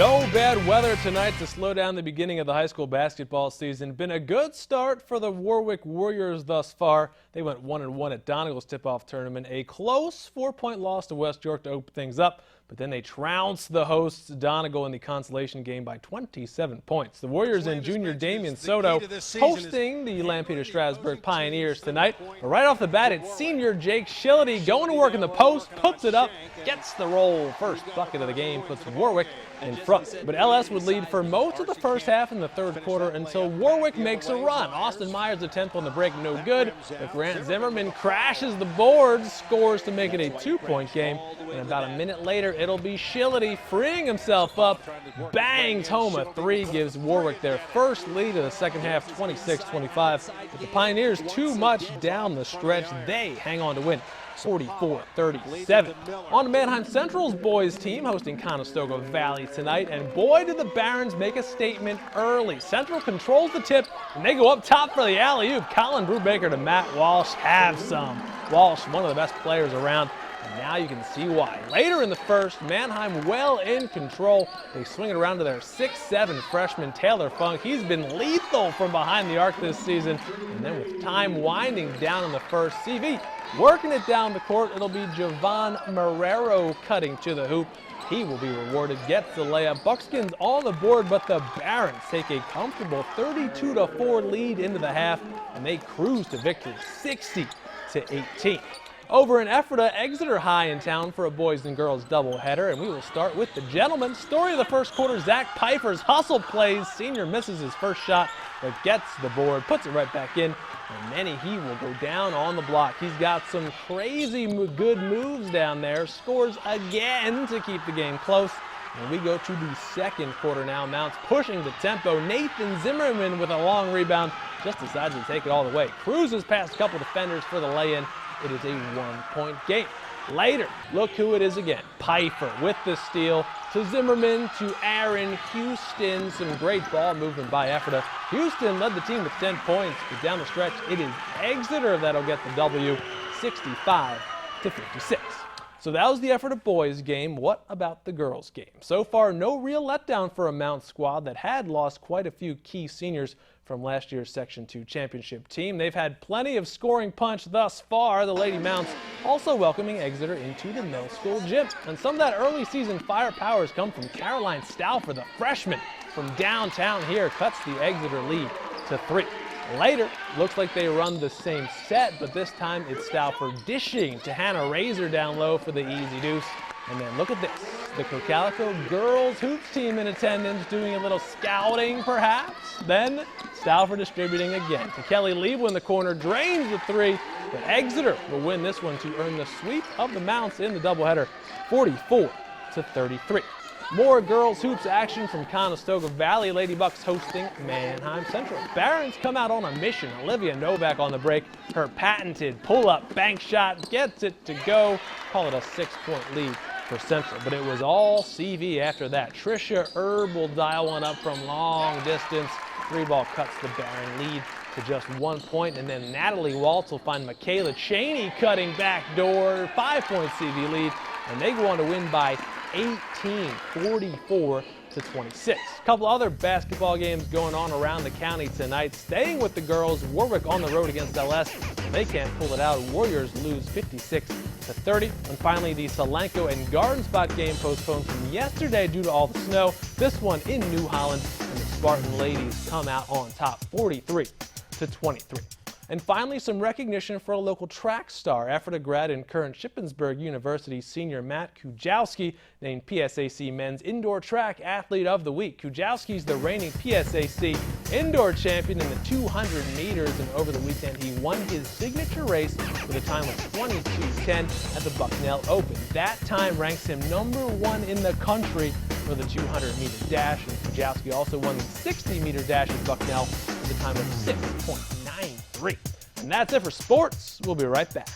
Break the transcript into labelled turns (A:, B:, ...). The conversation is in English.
A: No bad weather tonight to slow down the beginning of the high school basketball season. Been a good start for the Warwick Warriors thus far. They went 1-1 at Donegal's tip-off tournament. A close 4-point loss to West York to open things up, but then they trounced the hosts Donegal in the consolation game by 27 points. The Warriors and junior Damian Soto hosting the LampeterStrasbourg Pioneers tonight. But right off the bat, it's senior Jake Shillity going to work in the post, puts it up, gets the roll. First bucket of the game puts Warwick in front. But LS would lead for most of the first half in the third quarter until Warwick makes a run. Austin Myers' attempt on the break, no good. But Grant Zimmerman crashes the boards, scores to make it a 2-point game. And about a minute later, it'll be Shillity freeing himself up, bangs home a three, gives Warwick their first lead of the second half, 26-25. But the Pioneers too much down the stretch. They hang on to win 44-37. On to Manheim Central's boys team hosting Conestoga Valley tonight, and boy did the Barons make a statement early. Central controls the tip, and they go up top for the alley-oop. Colin Brubaker to Matt Walsh. Have some. Walsh, one of the best players around, and now you can see why. Later in the first, Manheim well in control. They swing it around to their 6'7" freshman Taylor Funk. He's been lethal from behind the arc this season. And then with time winding down in the first, CV working it down the court. It'll be Javon Marrero cutting to the hoop. He will be rewarded, gets the layup. Buckskins on the board, but the Barons take a comfortable 32-4 lead into the half, and they cruise to victory 60-18. Over in Ephrata, Exeter High in town for a boys and girls doubleheader, and we will start with the gentlemen. Story of the first quarter, Zach Pfeiffer's hustle plays. Senior misses his first shot, but gets the board, puts it right back in, and then he will go down on the block. He's got some crazy good moves down there, scores again to keep the game close. And we go to the second quarter now. Mounts pushing the tempo. Nathan Zimmerman with a long rebound, just decides to take it all the way. Cruises past a couple defenders for the lay-in. It is a 1-point game. Later, look who it is again. Pfeiffer with the steal to Zimmerman to Aaron Houston. Some great ball movement by Ephrata. Houston led the team with 10 points, but down the stretch, it is Exeter that'll get the W, 65-56. So that was the Ephrata boys game. What about the girls game? So far, no real letdown for a Mount squad that had lost quite a few key seniors from last year's Section 2 championship team. They've had plenty of scoring punch thus far. The Lady Mounts also welcoming Exeter into the middle school gym. And some of that early season firepower has come from Caroline Stauffer, the freshman from downtown here, cuts the Exeter lead to 3. Later, looks like they run the same set, but this time it's Stauffer dishing to Hannah Razor down low for the easy deuce. And then look at this, the Cocalico girls hoops team in attendance doing a little scouting perhaps. Then Stauffer distributing again to Kelly Lebo in the corner, drains the three, but Exeter will win this one to earn the sweep of the Mounts in the doubleheader, 44-33. More girls hoops action from Conestoga Valley. Lady Bucks hosting Manheim Central. Barons come out on a mission. Olivia Novak on the break. Her patented pull-up bank shot gets it to go. Call it a 6-point lead for Central. But it was all CV after that. Trisha Erb will dial one up from long distance. 3-ball cuts the Baron lead to just 1 point. And then Natalie Waltz will find Michaela Cheney cutting back door. 5-point CV lead. And they go on to win by 18, 44-26. A couple other basketball games going on around the county tonight. Staying with the girls, Warwick on the road against LS. They can't pull it out. Warriors lose 56-30. And finally, the Solanco and Garden Spot game postponed from yesterday due to all the snow. This one in New Holland, and the Spartan ladies come out on top, 43-23. And finally, some recognition for a local track star. Ephrata grad and current Shippensburg University senior Matt Kujawski named PSAC Men's Indoor Track Athlete of the Week. Kujawski's the reigning PSAC indoor champion in the 200 meters, and over the weekend he won his signature race with a time of 22:10 at the Bucknell Open. That time ranks him #1 in the country for the 200-meter dash, and Kujawski also won the 60-meter dash at Bucknell with a time of 6.93. And that's it for sports. We'll be right back.